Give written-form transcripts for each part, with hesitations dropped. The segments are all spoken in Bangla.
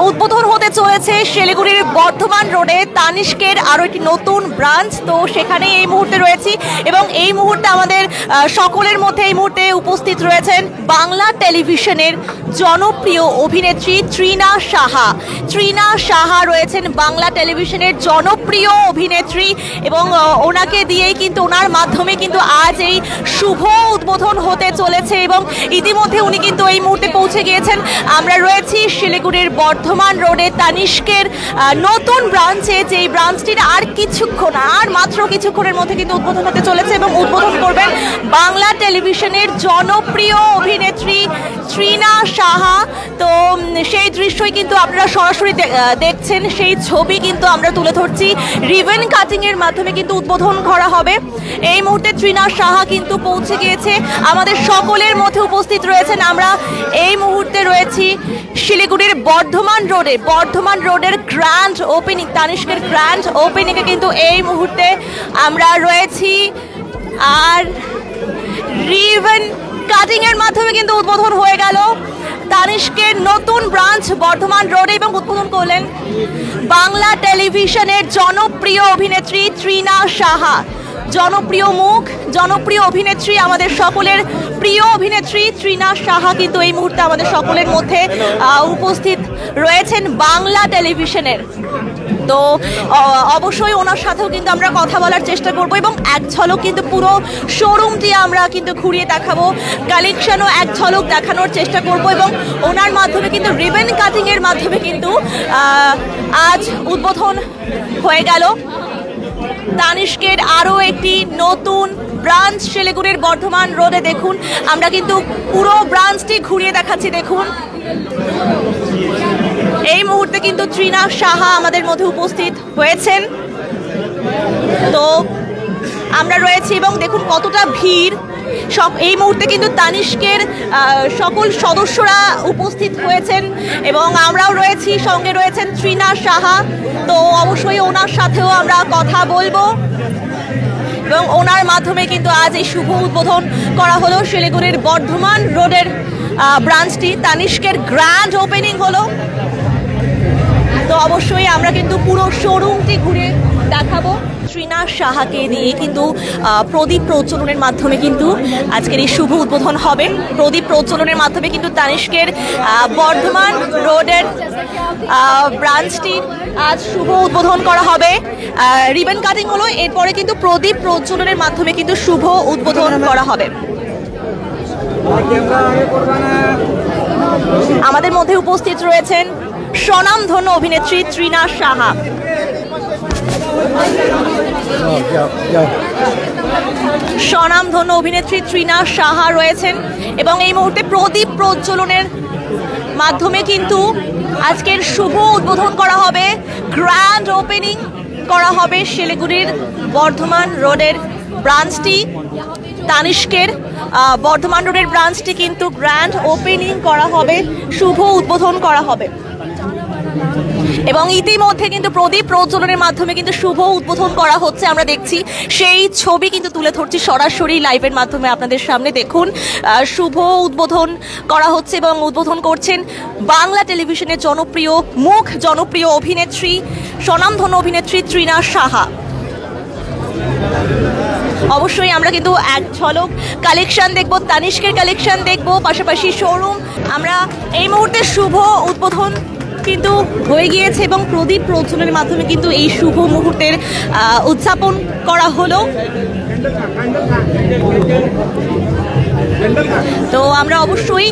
উদ্বোধন হতে চলেছে শিলিগুড়ির বর্ধমান রোডে তানিষ্কের আরো একটি নতুন ব্রাঞ্চ। তো সেখানে এই মুহূর্তে রয়েছি এবং এই মুহূর্তে আমাদের সকলের মধ্যে এই মুহূর্তে উপস্থিত রয়েছেন বাংলা টেলিভিশনের জনপ্রিয় অভিনেত্রী তৃণা সাহা। তৃণা সাহা রয়েছেন বাংলা টেলিভিশনের জনপ্রিয় অভিনেত্রী এবং ওনাকে দিয়েই কিন্তু ওনার মাধ্যমে কিন্তু আজ এই শুভ উদ্বোধন হতে চলেছে এবং ইতিমধ্যে উনি কিন্তু এই মুহূর্তে পৌঁছে গিয়েছেন। আমরা রয়েছি শিলিগুড়ির বর্ধমান রোডে তানিষ্কের নতুন ব্রাঞ্চে, যেই ব্রাঞ্চটির আর মাত্র কিছুক্ষণের মধ্যে কিন্তু উদ্বোধন হতে চলেছে এবং উদ্বোধন করবেন বাংলা টেলিভিশনের জনপ্রিয় অভিনেত্রী তৃণা সাহা। তো সেই দৃশ্যই কিন্তু আপনারা সরাসরি দেখছেন, সেই ছবি কিন্তু আমরা তুলে ধরছি। রিবন কাটিং এর মাধ্যমে কিন্তু উদ্বোধন করা হবে। এই মুহূর্তে তৃণা সাহা কিন্তু পৌঁছে গিয়েছে, আমাদের সকলের মধ্যে উপস্থিত রয়েছেন। আমরা এই মুহূর্তে রয়েছি শিলিগুড়ির বর্ধমান রোডের গ্র্যান্ড ওপেনিং, তানিষ্কের গ্র্যান্ড ওপেনিং এ কিন্তু এই মুহূর্তে আমরা রয়েছি। আর রিবন কাটিং এর মাধ্যমে কিন্তু উদ্বোধন হয়ে গেল তানিষ্কের নতুন ব্রাঞ্চ বর্ধমান রোডে এবং উদ্বোধন করলেন বাংলা টেলিভিশনের জনপ্রিয় অভিনেত্রী তৃণা সাহা। জনপ্রিয় মুখ, জনপ্রিয় অভিনেত্রী, আমাদের সকলের প্রিয় অভিনেত্রী তৃণা সাহা কিন্তু এই মুহূর্তে আমাদের সকলের মধ্যে উপস্থিত রয়েছেন বাংলা টেলিভিশনের। তো অবশ্যই ওনার সাথেও কিন্তু আমরা কথা বলার চেষ্টা করব এবং এক ঝলক কিন্তু পুরো শোরুমটি আমরা কিন্তু ঘুরিয়ে দেখাবো, কালেকশনও এক ঝলক দেখানোর চেষ্টা করব এবং ওনার মাধ্যমে কিন্তু রিবন কাটিং এর মাধ্যমে কিন্তু আজ উদ্বোধন হয়ে গেল তানিষ্কের আরও একটি নতুন ব্রাঞ্চ শিলিগুড়ির বর্ধমান রোডে। দেখুন আমরা কিন্তু পুরো ব্রাঞ্চটি ঘুরিয়ে দেখাচ্ছি। দেখুন এই মুহূর্তে কিন্তু তৃণা সাহা আমাদের মধ্যে উপস্থিত হয়েছেন। তো আমরা রয়েছি এবং দেখুন কতটা ভিড়। এই মুহূর্তে কিন্তু তানিষ্কের সকল সদস্যরা উপস্থিত হয়েছেন এবং আমরাও রয়েছি, সঙ্গে রয়েছেন তৃণা সাহা। তো অবশ্যই ওনার সাথেও আমরা কথা বলবো এবং ওনার মাধ্যমে কিন্তু আজ এই শুভ উদ্বোধন করা হলো শিলিগুড়ির বর্ধমান রোডের ব্রাঞ্চটি। তানিষ্কের গ্র্যান্ড ওপেনিং হলো। তো অবশ্যই আমরা কিন্তু পুরো শোরুমটি ঘুরে দেখাবো। তৃণা সাহাকে দিয়ে কিন্তু প্রদীপ প্রজ্বলনের মাধ্যমে কিন্তু আজকের এই শুভ উদ্বোধন হবে। প্রদীপ প্রজ্বলনের মাধ্যমে কিন্তু তানিষ্কের বর্ধমান রোডের ব্রাঞ্চটি আজ শুভ উদ্বোধন করা হবে। রিবন কাটিং হলো, এরপরে কিন্তু প্রদীপ প্রজ্বলনের মাধ্যমে কিন্তু শুভ উদ্বোধন করা হবে। আমাদের মধ্যে উপস্থিত রয়েছেন স্বনামধন্য অভিনেত্রী তৃণা সাহা। স্বনামধন্য অভিনেত্রী তৃণা সাহা রয়েছেন এবং এই মুহূর্তে প্রদীপ প্রজ্বলনের মাধ্যমে কিন্তু আজকের শুভ উদ্বোধন করা হবে, গ্র্যান্ড ওপেনিং করা হবে শিলিগুড়ির বর্ধমান রোডের ব্রাঞ্চটি। তানিষ্কের বর্ধমান রোডের ব্রাঞ্চটি কিন্তু গ্র্যান্ড ওপেনিং করা হবে, শুভ উদ্বোধন করা হবে এবং ইতিমধ্যে কিন্তু প্রদীপ প্রজ্বলনের মাধ্যমে কিন্তু শুভ উদ্বোধন করা হচ্ছে। আমরা দেখছি সেই ছবি কিন্তু তুলে ধরছি সরাসরি লাইভের মাধ্যমে আপনাদের সামনে। দেখুন শুভ উদ্বোধন করা হচ্ছে এবং উদ্বোধন করছেন বাংলা টেলিভিশনের জনপ্রিয় মুখ, জনপ্রিয় অভিনেত্রী, স্বনামধন্য অভিনেত্রী তৃণা সাহা। অবশ্যই আমরা কিন্তু এক ঝলক কালেকশন দেখবো, তানিষ্কের কালেকশন দেখবো, পাশাপাশি শোরুম। আমরা এই মুহূর্তে শুভ উদ্বোধন কিন্তু হয়ে গিয়েছে এবং প্রদীপ প্রজ্বলনের মাধ্যমে কিন্তু এই শুভ মুহূর্তের উদযাপন করা হলো। তো আমরা অবশ্যই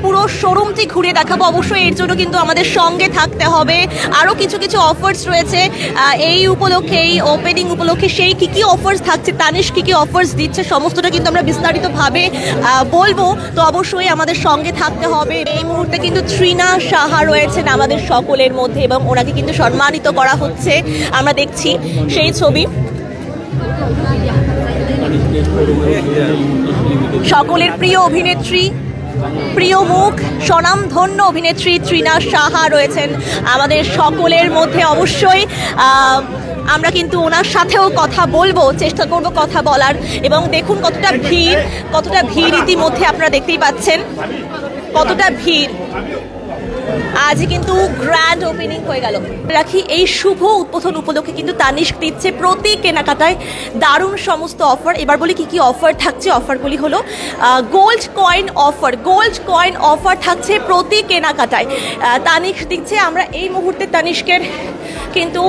পুরো শোরুমটি ঘুরে দেখাবো। অবশ্যই এর জন্য কিন্তু আমাদের সঙ্গে থাকতে হবে। আরও কিছু অফার্স রয়েছে এই উপলক্ষে, এই ওপেনিং উপলক্ষে। সেই কী অফার্স থাকছে, তানিশ কী অফার্স দিচ্ছে, সমস্তটা কিন্তু আমরা বিস্তারিতভাবে বলবো। তো অবশ্যই আমাদের সঙ্গে থাকতে হবে। এই মুহূর্তে কিন্তু তৃণা সাহা রয়েছেন আমাদের সকলের মধ্যে এবং ওনাকে কিন্তু সম্মানিত করা হচ্ছে। আমরা দেখছি সেই ছবি। সকলের প্রিয় অভিনেত্রী, প্রিয় মুখ, স্বনামধন্য অভিনেত্রী তৃণা সাহা রয়েছেন আমাদের সকলের মধ্যে। অবশ্যই আমরা কিন্তু ওনার সাথেও কথা বলবো, চেষ্টা করব কথা বলার। এবং দেখুন কতটা ভিড় ইতিমধ্যে আপনারা দেখতেই পাচ্ছেন কতটা ভিড়। আজ কিন্তু গ্র্যান্ড ওপেনিং হয়ে গেল। রাখি এই শুভ উদ্বোধন উপলক্ষে কিন্তু তানিস্ক দিচ্ছে প্রতি কেনাকাটায় দারুণ সমস্ত অফার। এবার বলি কি কি অফার থাকছে। অফারগুলি হলো gold coin offer. Gold coin offer থাকছে প্রতি কেনাকাটায় তানিস্ক দিচ্ছে। আমরা এই মুহূর্তে তানিস্কের কিন্তু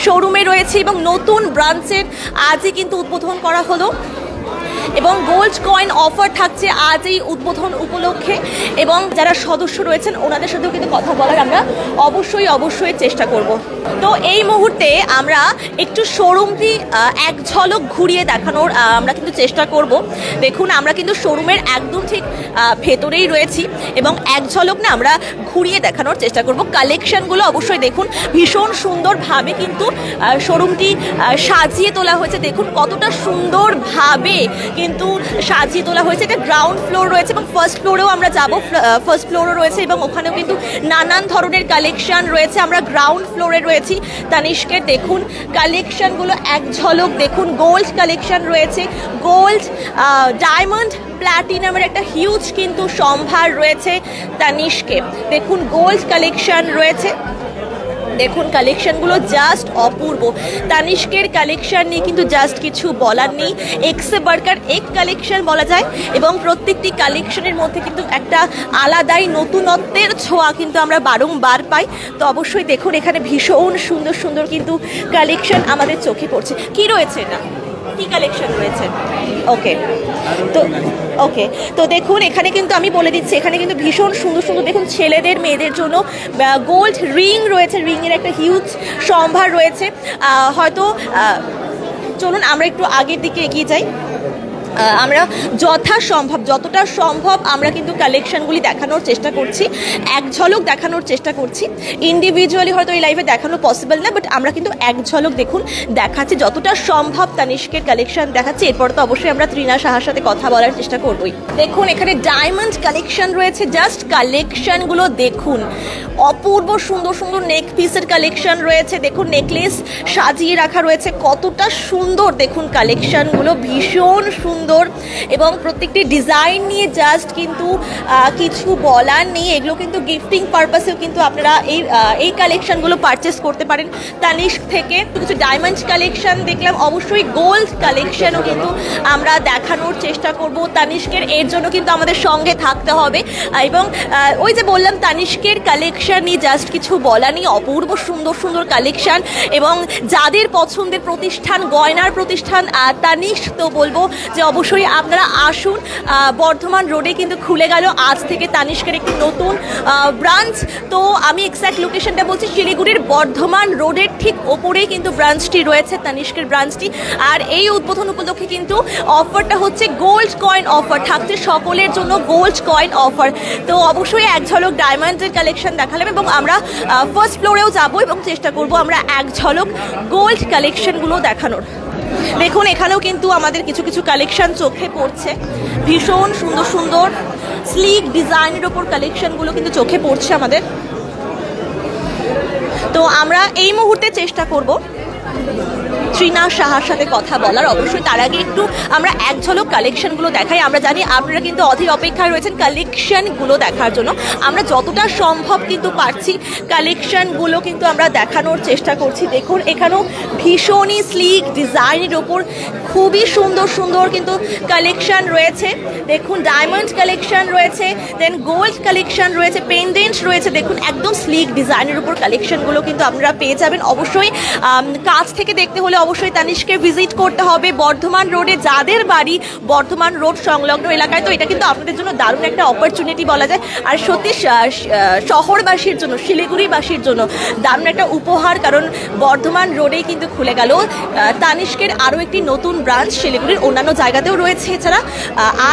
শোরুমে রয়েছে এবং নতুন ব্রাঞ্চের আজই কিন্তু উদ্বোধন করা হলো এবং গোল্ড কয়েন অফার থাকছে আজ এই উদ্বোধন উপলক্ষে। এবং যারা সদস্য রয়েছেন ওনাদের সাথেও কিন্তু কথা বলার আমরা অবশ্যই চেষ্টা করব। তো এই মুহূর্তে আমরা একটু শোরুমটি এক ঝলক ঘুরিয়ে দেখানোর আমরা কিন্তু চেষ্টা করব। দেখুন আমরা কিন্তু শোরুমের একদম ঠিক ভেতরেই রয়েছি এবং এক ঝলক না আমরা ঘুরিয়ে দেখানোর চেষ্টা করব। কালেকশনগুলো অবশ্যই দেখুন, ভীষণ সুন্দরভাবে কিন্তু শোরুমটি সাজিয়ে তোলা হয়েছে। দেখুন কতটা সুন্দরভাবে কিন্তু সাজিয়ে তোলা হয়েছে। এটা গ্রাউন্ড ফ্লোর রয়েছে এবং ফার্স্ট ফ্লোরেও আমরা যাব। ফার্স্ট ফ্লোরও রয়েছে এবং ওখানেও কিন্তু নানান ধরনের কালেকশন রয়েছে। আমরা গ্রাউন্ড ফ্লোরে রয়েছি তানিস্কের। দেখুন কালেকশনগুলো এক ঝলক দেখুন। গোল্ড কালেকশন রয়েছে, গোল্ড, ডায়মন্ড, প্ল্যাটিনামের একটা হিউজ কিন্তু সম্ভার রয়েছে তানিস্কে। দেখুন গোল্ড কালেকশন রয়েছে। দেখুন কালেকশনগুলো জাস্ট অপূর্ব। তানিস্কের কালেকশন নিয়ে কিন্তু জাস্ট কিছু বলার নেই। এক্সে বার্কার এক কালেকশন বলা যায় এবং প্রত্যেকটি কালেকশনের মধ্যে কিন্তু একটা আলাদাই নতুনত্বের ছোঁয়া কিন্তু আমরা বারংবার পাই। তো অবশ্যই দেখুন এখানে ভীষণ সুন্দর কিন্তু কালেকশন আমাদের চোখে পড়ছে। কি রয়েছে না, কি কালেকশন রয়েছে? ওকে তো দেখুন এখানে কিন্তু আমি বলে দিচ্ছি, এখানে কিন্তু ভীষণ সুন্দর দেখুন ছেলেদের মেয়েদের জন্য গোল্ড রিং রয়েছে। রিংয়ের একটা হিউজ সম্ভার রয়েছে। হয়তো চলুন আমরা একটু আগের দিকে এগিয়ে যাই। আমরা যতটা সম্ভব আমরা কিন্তু কালেকশনগুলি দেখানোর চেষ্টা করছি, এক ঝলক দেখানোর চেষ্টা করছি। ইন্ডিভিজুয়ালি হয়তো এই লাইভে দেখানো পসিবল না, বাট আমরা কিন্তু এক ঝলক দেখুন দেখাচ্ছি, যতটা সম্ভব তানিস্কের কালেকশন দেখাচ্ছি। এরপর তো অবশ্যই আমরা ত্রিনা সাহার সাথে কথা বলার চেষ্টা করবই। দেখুন এখানে ডায়মন্ড কালেকশন রয়েছে। জাস্ট কালেকশনগুলো দেখুন, অপূর্ব সুন্দর নেক পিসের কালেকশন রয়েছে। দেখুন নেকলেস সাজিয়ে রাখা রয়েছে, কতটা সুন্দর দেখুন কালেকশনগুলো, ভীষণ সুন্দর এবং প্রত্যেকটি ডিজাইন নিয়ে জাস্ট কিন্তু কিছু বলার নেই। এগুলো কিন্তু গিফটিং পারপাসেও কিন্তু আপনারা এই কালেকশনগুলো পারচেস করতে পারেন তানিস্ক থেকে। কিছু ডায়মন্ড কালেকশন দেখলাম, অবশ্যই গোল্ড কালেকশনও কিন্তু আমরা দেখানোর চেষ্টা করব তানিস্কের। এর জন্য কিন্তু আমাদের সঙ্গে থাকতে হবে এবং ওই যে বললাম তানিস্কের কালেকশন নিয়ে জাস্ট কিছু বলা নেই। অপূর্ব সুন্দর কালেকশন এবং যাদের পছন্দের প্রতিষ্ঠান, গয়নার প্রতিষ্ঠান তানিস্ক, তো বলবো যে অবশ্যই আপনারা আসুন। বর্ধমান রোডে কিন্তু খুলে গেল আজ থেকে তানিস্কের একটি নতুন ব্রাঞ্চ। তো আমি এক্স্যাক্ট লোকেশনটা বলছি, শিলিগুড়ির বর্ধমান রোডের ঠিক ওপরেই কিন্তু ব্রাঞ্চটি রয়েছে, তানিস্কের ব্রাঞ্চটি। আর এই উদ্বোধন উপলক্ষে কিন্তু অফারটা হচ্ছে গোল্ড কয়েন অফার থাকছে সকলের জন্য, গোল্ড কয়েন অফার। তো অবশ্যই এক ঝলক ডায়মন্ডের কালেকশন দেখালাম এবং আমরা ফার্স্ট ফ্লোরেও যাবো এবং চেষ্টা করব আমরা এক ঝলক গোল্ড কালেকশনগুলো দেখানোর। দেখুন এখানেও কিন্তু আমাদের কিছু কালেকশন চোখে পড়ছে, ভীষণ সুন্দর স্লিক ডিজাইনের ওপর কালেকশনগুলো কিন্তু চোখে পড়ছে আমাদের। তো আমরা এই মুহূর্তে চেষ্টা করব ত্রিনা সাহার সাথে কথা বলার। অবশ্যই তার আগে একটু আমরা এক ঝলক কালেকশনগুলো দেখাই। আমরা জানি আপনারা কিন্তু অধীর অপেক্ষায় রয়েছেন কালেকশনগুলো দেখার জন্য। আমরা যতটা সম্ভব কিন্তু পারছি কালেকশনগুলো কিন্তু আমরা দেখানোর চেষ্টা করছি। দেখুন এখানেও ভীষণই স্লিক ডিজাইনের ওপর খুবই সুন্দর কিন্তু কালেকশন রয়েছে। দেখুন ডায়মন্ড কালেকশন রয়েছে, দেন গোল্ড কালেকশন রয়েছে, পেন্ডেন্ট রয়েছে। দেখুন একদম স্লিক ডিজাইনের উপর কালেকশনগুলো কিন্তু আপনারা পেয়ে যাবেন। অবশ্যই কাছ থেকে দেখতে হলে অবশ্যই তানিস্কে ভিজিট করতে হবে বর্ধমান রোডে। যাদের বাড়ি বর্ধমান রোড সংলগ্ন এলাকায়, তো এটা কিন্তু আপনাদের জন্য দারুণ একটা অপরচুনিটি বলা যায়। আর সত্যি শহরবাসীর জন্য, শিলিগুড়িবাসীর জন্য দারুণ একটা উপহার, কারণ বর্ধমান রোডেই কিন্তু খুলে গেল তানিস্কের আরও একটি নতুন ব্রাঞ্চ। শিলিগুড়ির অন্যান্য জায়গাতেও রয়েছে, এছাড়া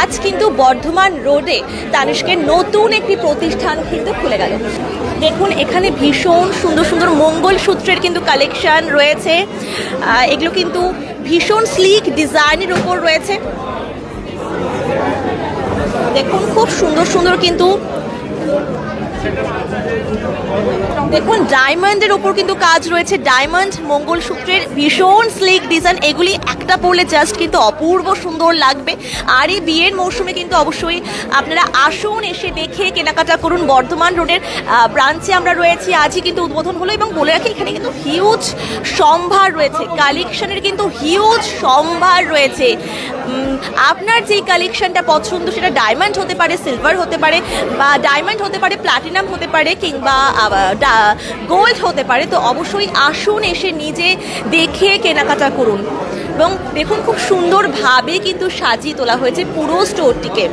আজ কিন্তু বর্ধমান রোডে তানিস্কের নতুন একটি প্রতিষ্ঠান কিন্তু খুলে গেল। দেখুন এখানে ভীষণ সুন্দর মঙ্গলসূত্রের কিন্তু কালেকশন রয়েছে। এগুলো কিন্তু ভীষণ স্লিক ডিজাইনের উপর রয়েছে। দেখুন খুব সুন্দর কিন্তু দেখুন ডায়মন্ডের উপর কিন্তু কাজ রয়েছে। ডায়মন্ড মঙ্গলসূত্রের ভীষণ স্লিক ডিজাইন, এগুলি এক মুহূর্তটা পরলে জাস্ট কিন্তু অপূর্ব সুন্দর লাগবে। আর এই বিয়ের মৌসুমে কিন্তু অবশ্যই আপনারা আসুন, এসে দেখে কেনাকাটা করুন। বর্ধমান রোডের ব্রাঞ্চে আমরা রয়েছি, আজই কিন্তু উদ্বোধন হলো। এবং বলে রাখি এখানে কিন্তু হিউজ সম্ভার রয়েছে, কালেকশনের কিন্তু হিউজ সম্ভার রয়েছে। আপনার যেই কালেকশনটা পছন্দ সেটা ডায়মন্ড হতে পারে, সিলভার হতে পারে, বা ডায়মন্ড হতে পারে, প্লাটিনাম হতে পারে, কিংবা গোল্ড হতে পারে। তো অবশ্যই আসুন, এসে নিজে দেখে কেনাকাটা করুন। এবং দেখুন খুব সুন্দরভাবে কিন্তু সাজিয়ে তোলা হয়েছে পুরো স্টোরটিকে।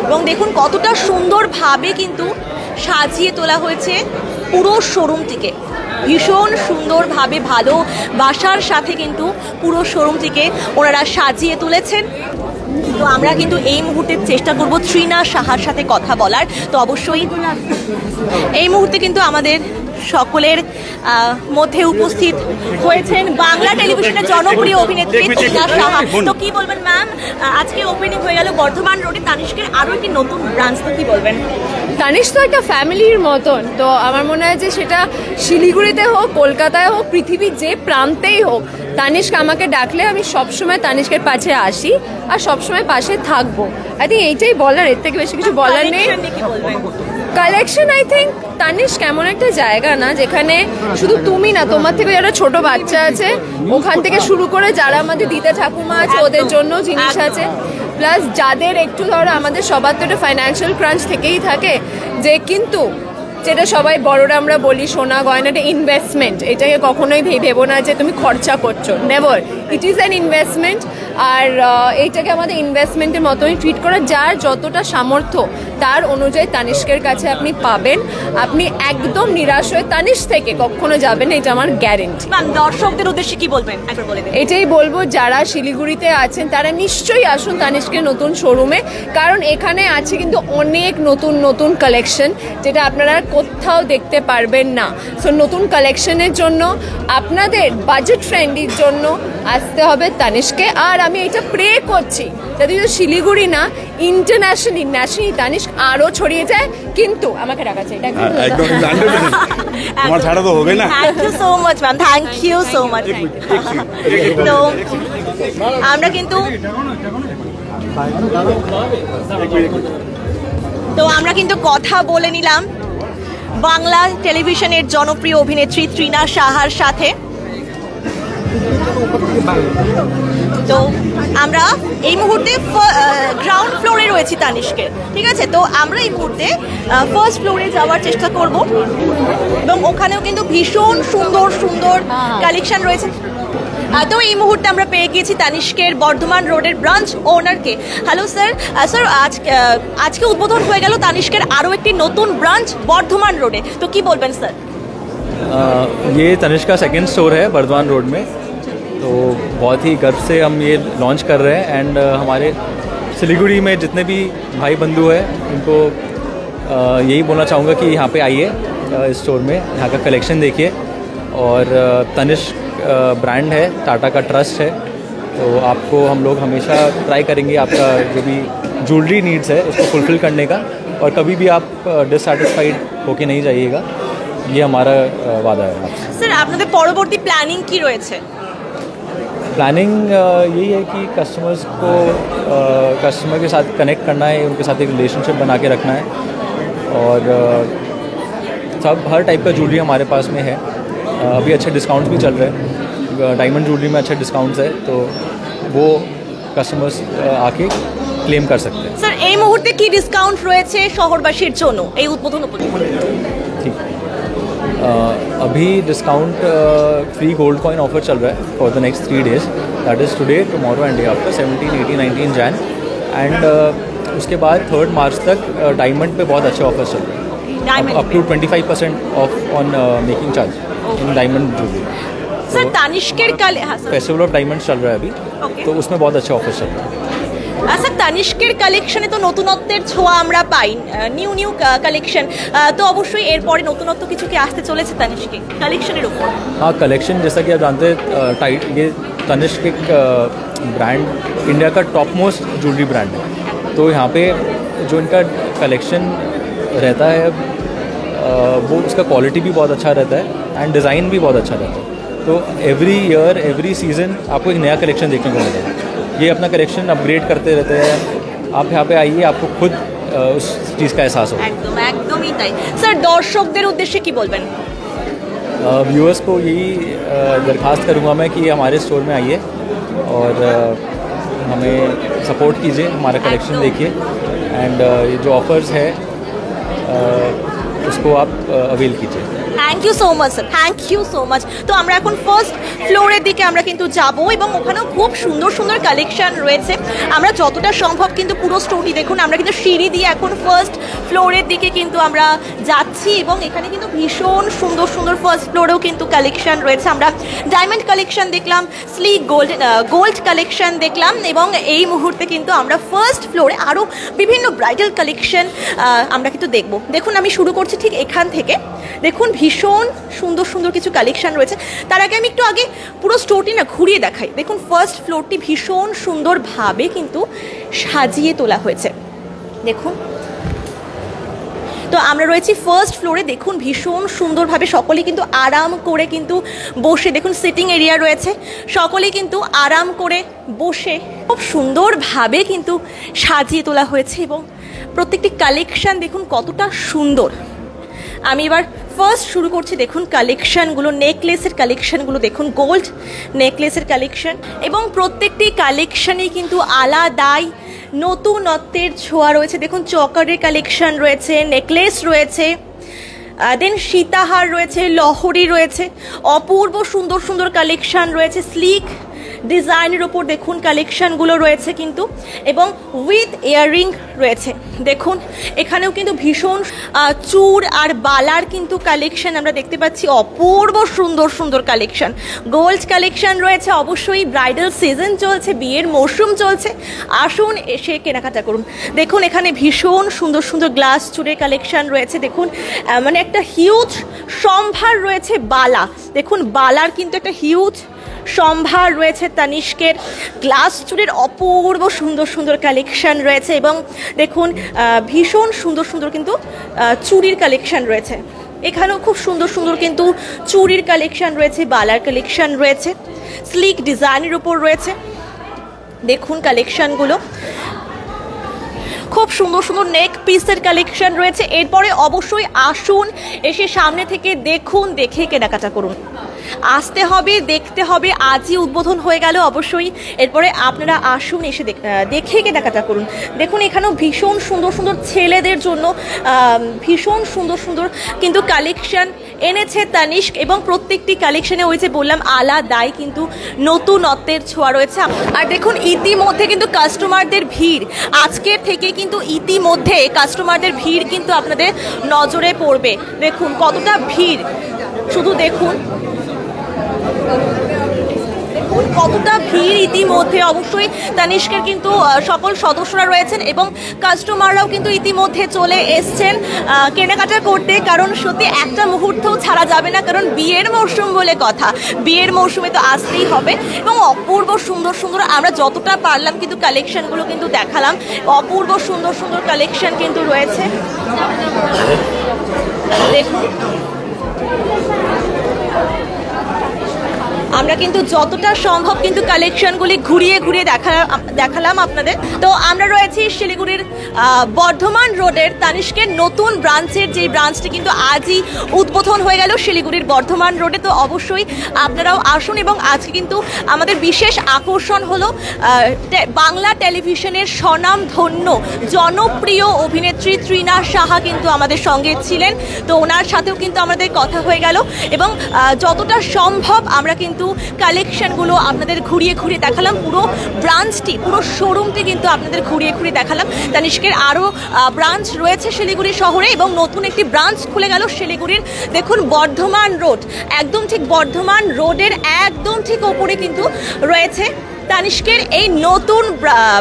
এবং দেখুন কতটা সুন্দরভাবে কিন্তু সাজিয়ে তোলা হয়েছে পুরো শোরুমটিকে। ভীষণ সুন্দরভাবে ভালোবাসার সাথে কিন্তু পুরো শোরুমটিকে ওনারা সাজিয়ে তুলেছেন। তো আমরা কিন্তু এই মুহূর্তে চেষ্টা করব তৃণা সাহার সাথে কথা বলার। তো অবশ্যই এই মুহূর্তে কিন্তু আমাদের সকলের মধ্যে উপস্থিত হয়েছেন বাংলা টেলিভিশনের জনপ্রিয় অভিনেত্রী তৃণা সাহা। তো কি বলবেন ম্যাম, আজকে ওপেনিং হয়ে গেল বর্ধমান রোডে তানিষ্কের আরও একটি নতুন ব্রাঞ্চ, তো কি বলবেন? তানিশ তো একটা ফ্যামিলির মতন, তো আমার মনে হয় যে সেটা শিলিগুড়িতে হোক, কলকাতায় হোক, পৃথিবীর যে প্রান্তেই হোক, তানিষ্ক আমাকে ডাকলে আমি সবসময় তানিষ্কের পাশে আসি আর সবসময় পাশে থাকবো। আই থিঙ্ক এইটাই বলার, এর থেকে বেশি কিছু বলার নেই। কালেকশন আই থিঙ্ক তানিষ্ক এমন একটা জায়গা না যেখানে শুধু তুমি না, তোমার থেকে যারা ছোট বাচ্চা আছে ওখান থেকে শুরু করে যারা আমাদের দিদা ঠাকুমা আছে ওদের জন্য জিনিস আছে। প্লাস যাদের একটু ধরো, আমাদের সবার তো একটা ফাইন্যান্সিয়াল ক্রাঞ্চ থেকেই থাকে, যে কিন্তু যেটা সবাই বড়রা আমরা বলি সোনা গয়না একটা ইনভেস্টমেন্ট, এটাকে কখনোই ভেবো না যে তুমি খরচা করছো, never, it is an investment. আর এইটাকে আমাদের ইনভেস্টমেন্টের মতোই ট্রিট করা, যার যতটা সামর্থ্য তার অনুযায়ী তানিষ্কের কাছে আপনি পাবেন। আপনি একদম নিরাশ হয়ে তানিশ থেকে কখনো যাবেন, এটা আমার গ্যারেন্টি। দর্শকদের উদ্দেশ্যে কি বলবেন? এটাই বলবো, যারা শিলিগুড়িতে আছেন তারা নিশ্চয়ই আসুন তানিষ্কের নতুন শোরুমে, কারণ এখানে আছে কিন্তু অনেক নতুন নতুন কালেকশন যেটা আপনারা কোথাও দেখতে পারবেন না। সো নতুন কালেকশনের জন্য, আপনাদের বাজেট ফ্রেন্ডলির জন্য আসতে হবে তানিষ্কে। আর আমি এটা প্রে করছি যাতে শিলিগুড়ি না, ইন্টারন্যাশনালি ন্যাশনালি তানিষ্ক আরও ছড়িয়ে যায়। কিন্তু আমাকে রাখা চাই, তোমার ছাড়া তো হবে না। Thank you so much ma'am, thank you so much. তো আমরা কিন্তু কথা বলে নিলাম বাংলা টেলিভিশনের জনপ্রিয় অভিনেত্রী তৃণা সাহার সাথে। তো আমরা এই মুহূর্তে গ্রাউন্ড ফ্লোরে রয়েছি তানিষ্কে, ঠিক আছে? তো আমরা এই মুহূর্তে ফার্স্ট ফ্লোরে যাওয়ার চেষ্টা করব, এবং ওখানেও কিন্তু ভীষণ সুন্দর সুন্দর কালেকশন রয়েছে। তো এই মুহূর্তে আমরা পেয়ে গিয়েছি তানিষ্কের বর্ধমান রোডের ব্রাঞ্চ ওনারকে। Hello sir. স্যার, আজকে উদ্বোধন হয়ে গেল তানিষ্কের আরও একটি নতুন ব্রাঞ্চ বর্ধমান रोड तो की बोल सर? ये तनिष्क का सेकेंड स्टोर है बर्धमान रोड में, तो बहुत ही गर्व से हम ये लॉन्च कर रहे हैं। एंड हमारे सिलीगुड़ी में जितने भी भाई बंधु हैं उनको यही बोलना चाहूँगा कि यहाँ पे आइए इस स्टोर में, यहाँ का कलेक्शन देखिए। और तनिष्क ब्रांड है, टाटा का ट्रस्ट है, तो आपको हम लोग हमेशा ट्राई करेंगे आपका जो भी ज्वेलरी नीड्स है उसको फुलफ़िल करने का, और कभी भी आप डिससैटिस्फाइड होके नहीं जाइएगा, ये हमारा वादा है आपसे। सर आपनादेर परवर्ती प्लानिंग की रयेछे? प्लानिंग यही है कि कस्टमर्स को कस्टमर के साथ कनेक्ट करना है, उनके साथ एक रिलेशनशिप बना के रखना है। और सब हर टाइप का ज्वेलरी हमारे पास में है। अभी अच्छे डिस्काउंट्स भी चल रहे हैं, डायमंड ज्वेलरी में अच्छे डिस्काउंट्स है, तो वो कस्टमर्स आके क्लेम कर सकते हैं। सर এই মুহূর্তে কি ডিসকাউন্ট রয়েছে শহরবাসীর জন্য এই উদ্বোধন উপলক্ষে? ठीक, अभी discount free gold coin offer चल रहा है for the next 3 days, that is today, tomorrow and day after 17, 18, 19 Jain. And उसके बाद 3 मार्च तक डायमंड पे बहुत अच्छे ऑफर्स चल रहे हैं, up to 25% off on making charge in diamond jewellery. Sir तानिष्केर फेस्टिवल ऑफ डायमंड चल रहा है अभी, तो उसमें बहुत अच्छे ऑफर्स चल रहे हैं। আচ্ছা তানিষ্কের কালেকশনে তো নতুনত্বের ছোঁয়া আমরা পাই, নিউ নিউ কালেকশন, তো অবশ্যই এরপরে নতুনত্ব কিছু কি আসতে চলেছে তানিষ্কের কালেকশনের উপর? हाँ, कलेक्शन जैसा कि आप जानते हैं टाइट, ये तनिष्क एक ब्रांड इंडिया का टॉप मोस्ट ज्वेलरी ब्रांड है, तो यहाँ पे जो इनका कलेक्शन रहता है वो उसका क्वालिटी भी बहुत अच्छा रहता है एंड डिज़ाइन भी बहुत अच्छा रहता है, तो एवरी ईयर एवरी सीज़न आपको एक नया कलेक्शन देखने को मिलेगा। ये अपना कलेक्शन अपग्रेड करते रहते हैं। आप यहाँ पे आइए, आपको खुद उस चीज़ का एहसास होगा। একদমই তাই। স্যার দর্শকদের উদ্দেশ্যে কি বলবেন? व्यूअर्स को यही दरख्वास्त करूँगा मैं कि हमारे स्टोर में आइए और हमें सपोर्ट कीजिए, हमारा कलेक्शन देखिए एंड ये जो ऑफर्स है उसको आप अवेल कीजिए। Thank you so much sir, thank you so much. তো আমরা এখন ফার্স্ট ফ্লোরের দিকে আমরা কিন্তু যাব এবং ওখানেও খুব সুন্দর সুন্দর কালেকশন রয়েছে। আমরা যতটা সম্ভব কিন্তু পুরো স্টোরটি দেখুন, আমরা কিন্তু সিঁড়ি দিয়ে এখন ফার্স্ট ফ্লোরের দিকে কিন্তু আমরা যাচ্ছি এবং এখানে কিন্তু ভীষণ সুন্দর সুন্দর ফার্স্ট ফ্লোরেও কিন্তু কালেকশন রয়েছে। আমরা ডায়মন্ড কালেকশন দেখলাম, স্লিক গোল্ড কালেকশন দেখলাম এবং এই মুহূর্তে কিন্তু আমরা ফার্স্ট ফ্লোরে আরও বিভিন্ন ব্রাইডাল কালেকশন আমরা কিন্তু দেখব। দেখুন আমি শুরু করছি ঠিক এখান থেকে। দেখুন ভীষণ সুন্দর সুন্দর কিছু কালেকশন রয়েছে। তার আগে আমি একটু আগে পুরো স্টোরটি না ঘুরিয়ে দেখাই। দেখুন ফার্স্ট ফ্লোরটি ভীষণ সুন্দরভাবে কিন্তু সাজিয়ে তোলা হয়েছে। দেখুন, তো আমরা রয়েছি ফার্স্ট ফ্লোরে। দেখুন ভীষণ সুন্দরভাবে সকলেই কিন্তু আরাম করে কিন্তু বসে, দেখুন সিটিং এরিয়া রয়েছে, সকলেই কিন্তু আরাম করে বসে খুব সুন্দরভাবে কিন্তু সাজিয়ে তোলা হয়েছে এবং প্রত্যেকটি কালেকশন দেখুন কতটা সুন্দর। আমি এবার ফার্স্ট শুরু করছি। দেখুন কালেকশানগুলো, নেকলেসের কালেকশানগুলো দেখুন, গোল্ড নেকলেসের কালেকশন এবং প্রত্যেকটি কালেকশানেই কিন্তু আলাদাই নতুনত্বের ছোঁয়া রয়েছে। দেখুন চকারের কালেকশন রয়েছে, নেকলেস রয়েছে, দেন সীতাহার রয়েছে, লহরি রয়েছে, অপূর্ব সুন্দর সুন্দর কালেকশান রয়েছে, স্লিক ডিজাইনের ওপর দেখুন কালেকশানগুলো রয়েছে কিন্তু, এবং উইথ ইয়াররিং রয়েছে। দেখুন এখানেও কিন্তু ভীষণ চূড় আর বালার কিন্তু কালেকশন আমরা দেখতে পাচ্ছি, অপূর্ব সুন্দর সুন্দর কালেকশন। গোল্ড কালেকশন রয়েছে, অবশ্যই ব্রাইডাল সিজন চলছে, বিয়ের মরশুম চলছে, আসুন এসে কেনাকাটা করুন। দেখুন এখানে ভীষণ সুন্দর সুন্দর গ্লাস চূড়ের কালেকশন রয়েছে। দেখুন মানে একটা হিউজ সম্ভার রয়েছে বালা। দেখুন বালার কিন্তু একটা হিউজ সম্ভার রয়েছে। তানিষ্কের গ্লাস চূড়ের অপূর্ব সুন্দর সুন্দর কালেকশন রয়েছে এবং দেখুন ভীষণ সুন্দর সুন্দর কিন্তু চুড়ির কালেকশন রয়েছে। এখানেও খুব সুন্দর সুন্দর কিন্তু চুড়ির কালেকশন রয়েছে, বালার কালেকশন রয়েছে, স্লিক ডিজাইনের উপর রয়েছে। দেখুন কালেকশনগুলো খুব সুন্দর সুন্দর নেক পিসের কালেকশন রয়েছে। এরপরে অবশ্যই আসুন, এসে সামনে থেকে দেখুন, দেখে কেনাকাটা করুন। আসতে হবে, দেখতে হবে, আজই উদ্বোধন হয়ে গেল, অবশ্যই এরপরে আপনারা আসুন, এসে দেখে কেনাকাটা করুন। দেখুন এখানেও ভীষণ সুন্দর সুন্দর ছেলেদের জন্য ভীষণ সুন্দর সুন্দর কিন্তু কালেকশন এনেছে তানিষ্ক এবং প্রত্যেকটি কালেকশনে ওই যে বললাম আলাদাই কিন্তু নতুনত্বের ছোঁয়া রয়েছে। আর দেখুন ইতিমধ্যে কিন্তু কাস্টমারদের ভিড়, আজকের থেকে কিন্তু ইতিমধ্যে কাস্টমারদের ভিড় কিন্তু আপনাদের নজরে পড়বে। দেখুন কতটা ভিড়, শুধু দেখুন কতটা ভিড় ইতিমধ্যে। অবশ্যই তানিষ্কের কিন্তু সকল সদস্যরা রয়েছেন এবং কাস্টমাররাও কিন্তু ইতিমধ্যে চলে এসছেন কেনাকাটা করতে, কারণ সত্যি একটা মুহূর্তও ছাড়া যাবে না, কারণ বিয়ের মরশুম বলে কথা, বিয়ের মরশুমে তো আসতেই হবে। এবং অপূর্ব সুন্দর সুন্দর আমরা যতটা পারলাম কিন্তু কালেকশনগুলো কিন্তু দেখালাম, অপূর্ব সুন্দর সুন্দর কালেকশন কিন্তু রয়েছে। দেখুন আমরা কিন্তু যতটা সম্ভব কিন্তু কালেকশনগুলি ঘুরিয়ে ঘুরিয়ে দেখালাম আপনাদের। তো আমরা রয়েছি শিলিগুড়ির বর্ধমান রোডের তানিষ্কের নতুন ব্রাঞ্চের, যেই ব্রাঞ্চটি কিন্তু আজই উদ্বোধন হয়ে গেল শিলিগুড়ির বর্ধমান রোডে। তো অবশ্যই আপনারাও আসুন এবং আজকে কিন্তু আমাদের বিশেষ আকর্ষণ হলো বাংলা টেলিভিশনের স্বনামধন্য জনপ্রিয় অভিনেত্রী তৃণা সাহা কিন্তু আমাদের সঙ্গে ছিলেন। তো ওনার সাথেও কিন্তু আমাদের কথা হয়ে গেল এবং যতটা সম্ভব আমরা কিন্তু কালেকশনগুলো আপনাদের ঘুরিয়ে ঘুরিয়ে দেখালাম, পুরো ব্রাঞ্চটি, পুরো শোরুমটি কিন্তু আপনাদের ঘুরিয়ে ঘুরিয়ে দেখালাম। তানিষ্কের আরও ব্রাঞ্চ রয়েছে শিলিগুড়ি শহরে এবং নতুন একটি ব্রাঞ্চ খুলে গেল শিলিগুড়ির। দেখুন বর্ধমান রোড, একদম ঠিক বর্ধমান রোডের একদম ঠিক ওপরে কিন্তু রয়েছে তানিষ্কের এই নতুন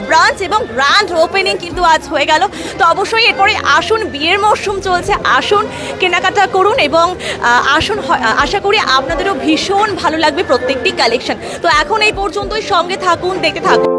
ব্রাঞ্চ এবং গ্র্যান্ড ওপেনিং কিন্তু আজ হয়ে গেল। তো অবশ্যই এরপরে আসুন, বিয়ের মরশুম চলছে, আসুন কেনাকাটা করুন এবং আসুন, আশা করি আপনাদেরও ভীষণ ভালো লাগবে প্রত্যেকটি কালেকশন। তো এখন এই পর্যন্তই, সঙ্গে থাকুন, দেখতে থাকুন।